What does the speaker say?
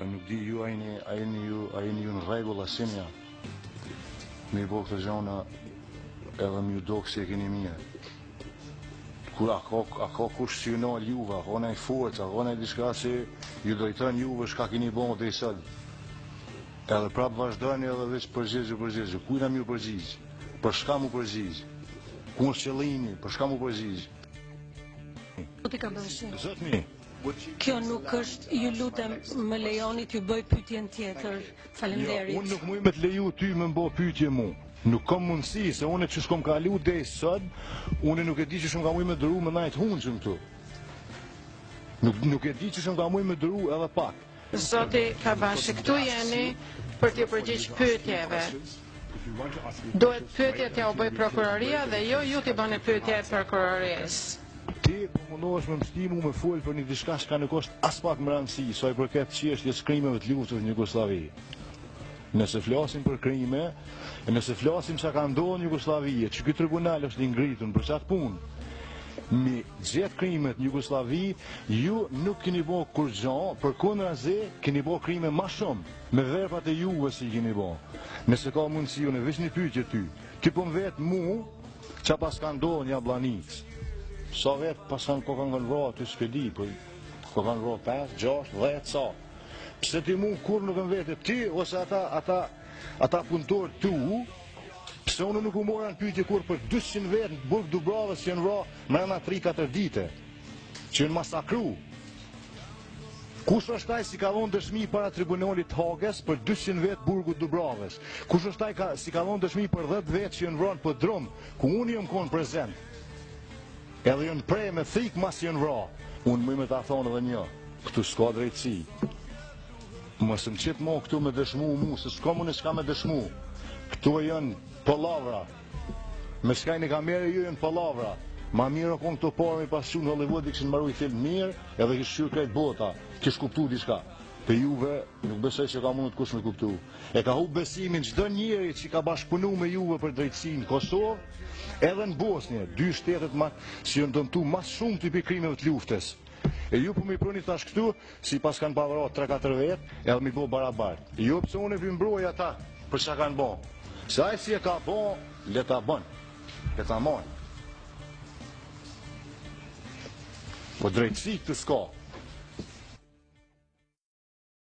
Nuk di ju a jeni ju në rregull asimja. Me i bo këtë gjona edhe më ju do kësi e keni mirë. Kur a ka kush që ju nalë juve, a ka nej forca, a ka nej diçka që ju drejton juve shka keni bo dhe i sëllë. Edhe prapë vazhdojnë edhe veç përgjigjë. Kujna më ju përgjigjë? Për shka mu përgjigjë? Ku është qëllimi? Për shka mu përgjigjë? Zotmi. Kjo nuk është, ju lutem, më lejoni t'ju bëj pyetjen tjetër. Faleminderit. Unë nuk muj me të leju ty me mbo pyetje mu. Nuk kam mundësi, se unë që shkom kalu dej sot, unë nuk e di që shumë ka muj me dëru me najtë hunë që më këtu. Nuk e di që shumë ka muj me dëru edhe pak. Zoti Kabashi, këtu jeni për t'ju përgjigjë pyetjeve. Duhet pyetjet t'ja u bëj prokuroria dhe jo ju t'i bëni pyetjet prokurorisë. Ti po mundohesh me mstimu me folë për një diçka që nuk është as pak më rëndësi, sa i përket çështjes krimeve të luftës në Jugosllavi. Nëse flasim për krime, nëse flasim sa ka ndodhur në Jugosllavi, që ky tribunal është i ngritur për çat punë, me gjithë krimet në Jugosllavi, ju nuk keni bo kur gjo, përkundrazi keni bo krime ma shumë, me verpat e juve si keni bo. Nëse ka mundësi ju në veç një pyetje ty, ti po më vetë mu, qa pas ka ndodhur një Ablanicë. Sa vetë pas kanë kanë vra aty s'pedi, po kanë vra 5, 6, 10 sa. Pse ti mu kur nuk më vete ti ose ata punëtor tu, pse unë nuk u mora në pyetje kur për 200 vetë në burg Dubravës që janë vra mrena 3-4 dite, që janë masakru. Kush është taj si ka dhonë dëshmi para tribunalit Hagës për 200 vetë burgut Dubravës? Kush është taj si ka dhonë dëshmi për 10 vetë që janë vranë për drum, ku unë jam konë prezent? Edhe jënë prej me thik mas jënë vra. Unë mëj me ta thonë edhe një, këtu s'ka drejtësi. Mësë më qitë mo këtu me dëshmu mu, se s'ka mu në s'ka me dëshmu. Këtu e jënë palavra. Me s'kajnë e kamere ju jënë palavra. Ma mirë o konë këto parë me pasu në Hollywood i këshin maru i film mirë, edhe kishë shyrë krejt bota, kishë kuptu diçka. Për juve, nuk besoj që ka mundet kush me kuptu. E ka hub besimin çdo njeri që ka bashkëpunu me juve për drejtësinë në Kosovë, edhe në Bosnjë, 2 shtetet që janë dëmtu mas shumë të i krimeve të luftës. E ju po mi pruni tash këtu, si pas kanë pavëro 3-4 vetë, edhe mi bo barabart. Jo pëse unë e vimbroj ata për çka kanë bo. Se ai si e ka bo, le ta bën. Le ta marr. Po drejtësi këtë s'ka.